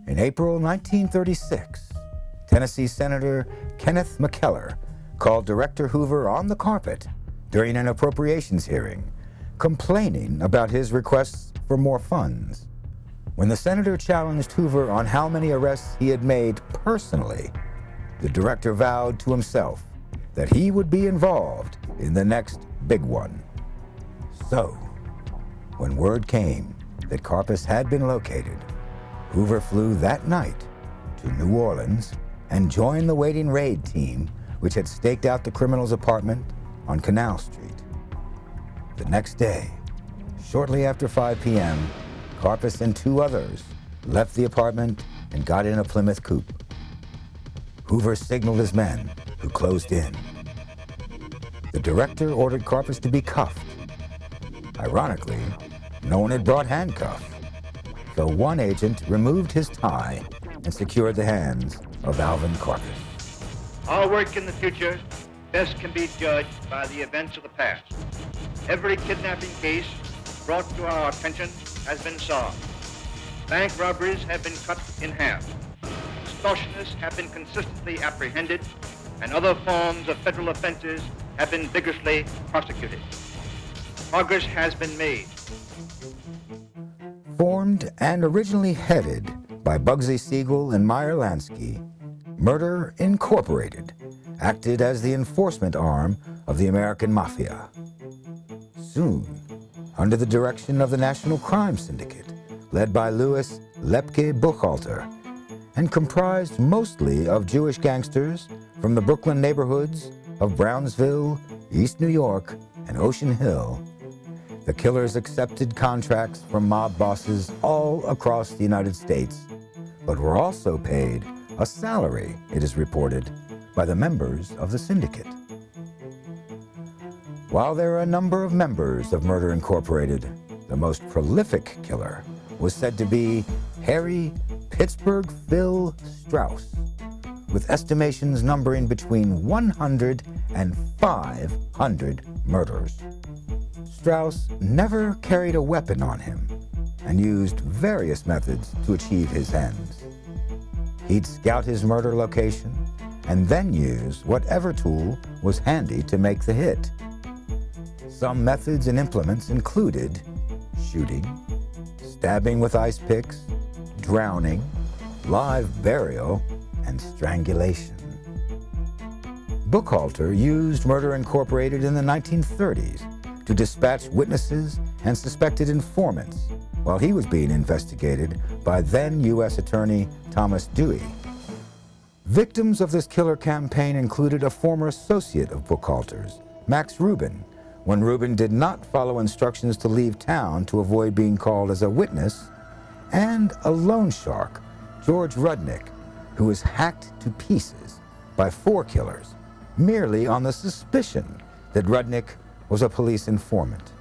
In April 1936, Tennessee Senator Kenneth McKellar called Director Hoover on the carpet during an appropriations hearing, complaining about his requests for more funds. When the senator challenged Hoover on how many arrests he had made personally, the director vowed to himself that he would be involved in the next big one. So, when word came that Karpis had been located, Hoover flew that night to New Orleans and joined the waiting raid team, which had staked out the criminal's apartment on Canal Street. The next day, shortly after 5 p.m., Karpis and 2 others left the apartment and got in a Plymouth coupe. Hoover signaled his men, who closed in. The director ordered Karpis to be cuffed. Ironically, no one had brought handcuffs, so one agent removed his tie and secured the hands of Alvin Karpis. Our work in the future best can be judged by the events of the past. Every kidnapping case brought to our attention has been solved. Bank robberies have been cut in half. Extortionists have been consistently apprehended, and other forms of federal offenses have been vigorously prosecuted. Progress has been made. Formed and originally headed by Bugsy Siegel and Meyer Lansky, Murder Incorporated acted as the enforcement arm of the American Mafia. Soon, under the direction of the National Crime Syndicate, led by Louis Lepke Buchhalter, and comprised mostly of Jewish gangsters from the Brooklyn neighborhoods of Brownsville, East New York, and Ocean Hill, the killers accepted contracts from mob bosses all across the United States, but were also paid a salary, it is reported, by the members of the syndicate. While there are a number of members of Murder Incorporated, the most prolific killer was said to be Harry Pittsburgh Phil Strauss, with estimations numbering between 100 and 500 murders. Strauss never carried a weapon on him and used various methods to achieve his ends. He'd scout his murder location and then use whatever tool was handy to make the hit. Some methods and implements included shooting, stabbing with ice picks, drowning, live burial, and strangulation. Buchhalter used Murder Incorporated in the 1930s to dispatch witnesses and suspected informants while he was being investigated by then U.S. Attorney Thomas Dewey. Victims of this killer campaign included a former associate of Buchhalter's, Max Rubin, when Rubin did not follow instructions to leave town to avoid being called as a witness, and a loan shark, George Rudnick, who was hacked to pieces by 4 killers, merely on the suspicion that Rudnick was a police informant.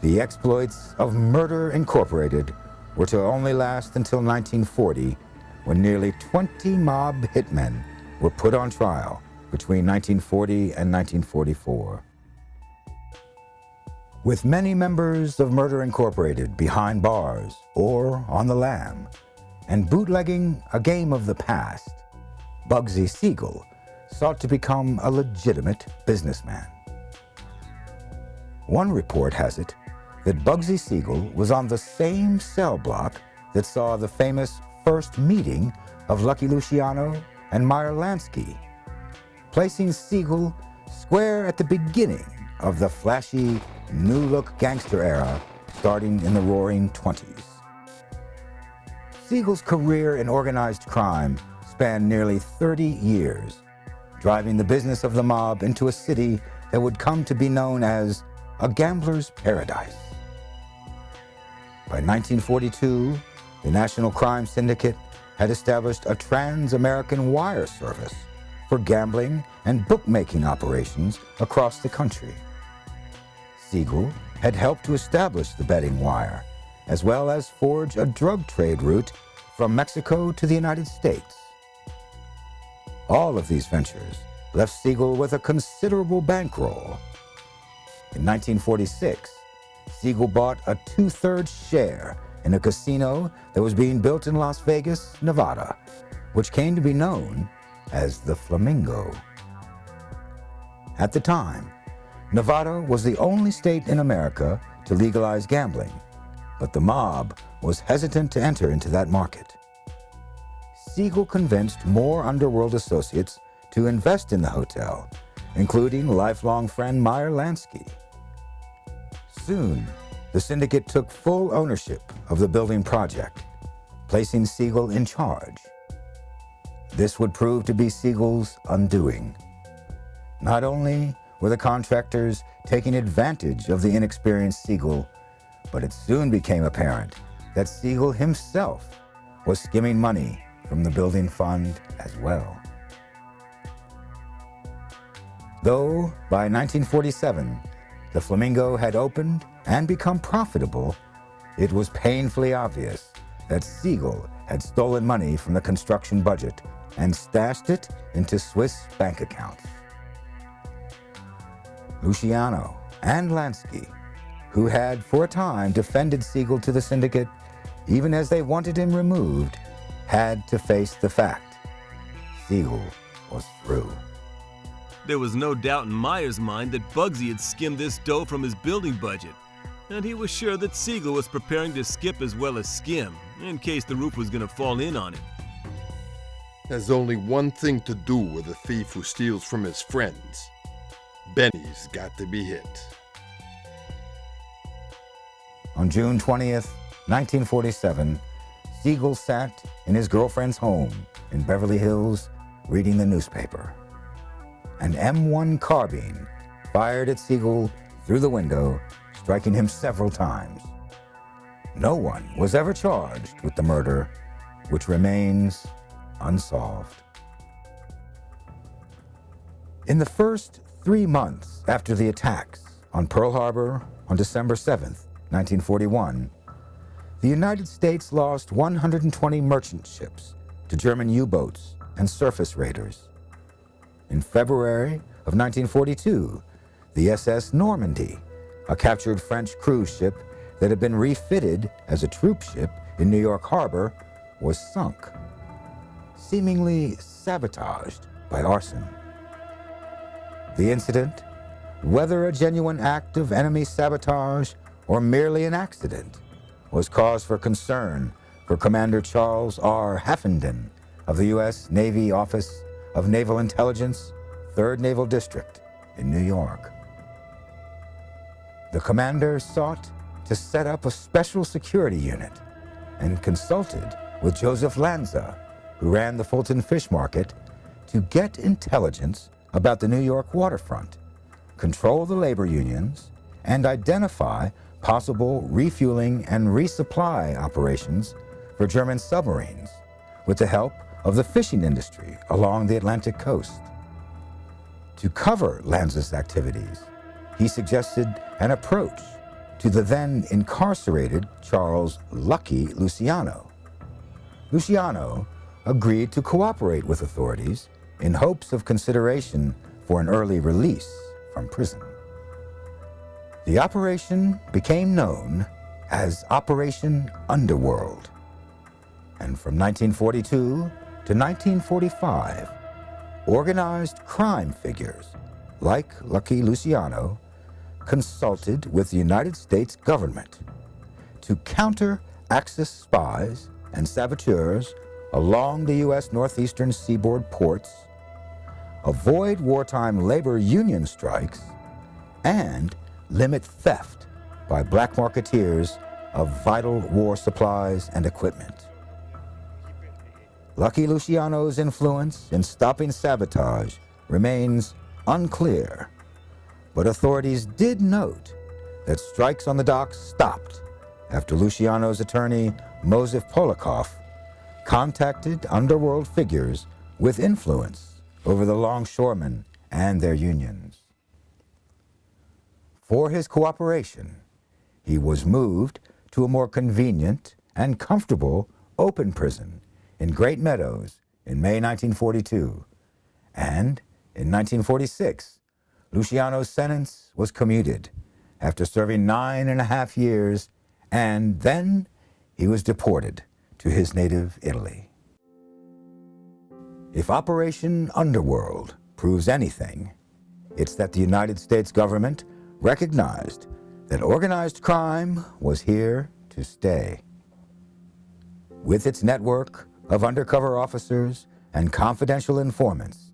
The exploits of Murder Incorporated were to only last until 1940, when nearly 20 mob hitmen were put on trial between 1940 and 1944. With many members of Murder Incorporated behind bars or on the lam, and bootlegging a game of the past, Bugsy Siegel sought to become a legitimate businessman. One report has it that Bugsy Siegel was on the same cell block that saw the famous first meeting of Lucky Luciano and Meyer Lansky, placing Siegel square at the beginning of the flashy, new-look gangster era starting in the roaring 20s. Siegel's career in organized crime spanned nearly 30 years, driving the business of the mob into a city that would come to be known as a gambler's paradise. By 1942, the National Crime Syndicate had established a trans-American wire service for gambling and bookmaking operations across the country. Siegel had helped to establish the betting wire, as well as forge a drug trade route from Mexico to the United States. All of these ventures left Siegel with a considerable bankroll. In 1946, Siegel bought a 2/3 share in a casino that was being built in Las Vegas, Nevada, which came to be known as the Flamingo. At the time, Nevada was the only state in America to legalize gambling, but the mob was hesitant to enter into that market. Siegel convinced more Underworld associates to invest in the hotel, including lifelong friend Meyer Lansky. Soon, the syndicate took full ownership of the building project, placing Siegel in charge. This would prove to be Siegel's undoing. Not only were the contractors taking advantage of the inexperienced Siegel, but it soon became apparent that Siegel himself was skimming money from the building fund as well. Though by 1947, the Flamingo had opened and become profitable, it was painfully obvious that Siegel had stolen money from the construction budget and stashed it into Swiss bank accounts. Luciano and Lansky, who had for a time defended Siegel to the syndicate, even as they wanted him removed, had to face the fact Siegel was through. There was no doubt in Meyer's mind that Bugsy had skimmed this dough from his building budget, and he was sure that Siegel was preparing to skip as well as skim, in case the roof was going to fall in on him. There's only one thing to do with a thief who steals from his friends. Benny's got to be hit. On June 20th, 1947, Siegel sat in his girlfriend's home in Beverly Hills reading the newspaper. An M1 carbine fired at Siegel through the window, striking him several times. No one was ever charged with the murder, which remains unsolved. In the first 3 months after the attacks on Pearl Harbor on December 7th, 1941, the United States lost 120 merchant ships to German U-boats and surface raiders. In February of 1942, the SS Normandy, a captured French cruise ship that had been refitted as a troop ship in New York Harbor, was sunk, seemingly sabotaged by arson. The incident, whether a genuine act of enemy sabotage or merely an accident, was cause for concern for Commander Charles R. Haffenden of the U.S. Navy Office of Naval Intelligence, 3rd Naval District in New York. The commander sought to set up a special security unit and consulted with Joseph Lanza, who ran the Fulton Fish Market, to get intelligence about the New York waterfront, control the labor unions, and identify possible refueling and resupply operations for German submarines with the help of the fishing industry along the Atlantic coast. To cover Lanza's activities, he suggested an approach to the then incarcerated Charles Lucky Luciano. Luciano agreed to cooperate with authorities in hopes of consideration for an early release from prison. The operation became known as Operation Underworld, and from 1942 to 1945, organized crime figures like Lucky Luciano consulted with the United States government to counter Axis spies and saboteurs along the U.S. northeastern seaboard ports, avoid wartime labor union strikes, and limit theft by black marketeers of vital war supplies and equipment. Lucky Luciano's influence in stopping sabotage remains unclear, but authorities did note that strikes on the docks stopped after Luciano's attorney, Mosif Polakov, contacted underworld figures with influence over the longshoremen and their unions. For his cooperation, he was moved to a more convenient and comfortable open prison in Great Meadows in May 1942, and in 1946, Luciano's sentence was commuted after serving 9.5 years, and then he was deported to his native Italy. If Operation Underworld proves anything, it's that the United States government recognized that organized crime was here to stay. With its network of undercover officers and confidential informants,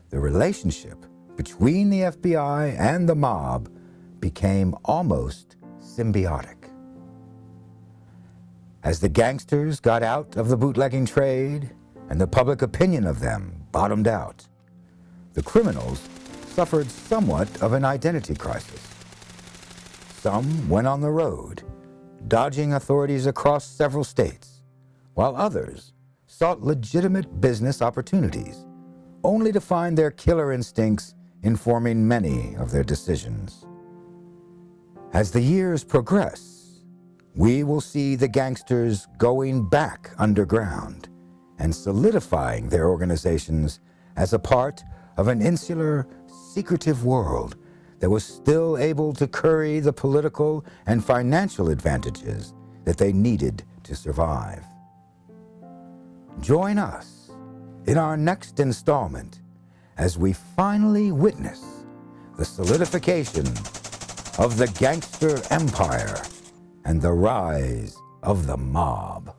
the relationship between the FBI and the mob became almost symbiotic. As the gangsters got out of the bootlegging trade and the public opinion of them bottomed out, the criminals suffered somewhat of an identity crisis. Some went on the road, dodging authorities across several states, while others sought legitimate business opportunities, only to find their killer instincts informing many of their decisions. As the years progress, we will see the gangsters going back underground and solidifying their organizations as a part of an insular, secretive world that was still able to curry the political and financial advantages that they needed to survive. Join us in our next installment as we finally witness the solidification of the Gangster Empire and the rise of the mob.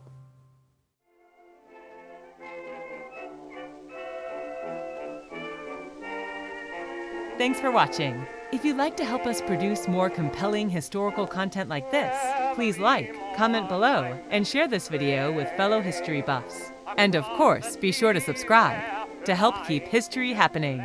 Thanks for watching. If you'd like to help us produce more compelling historical content like this, please like, comment below, and share this video with fellow history buffs. And of course, be sure to subscribe to help keep history happening.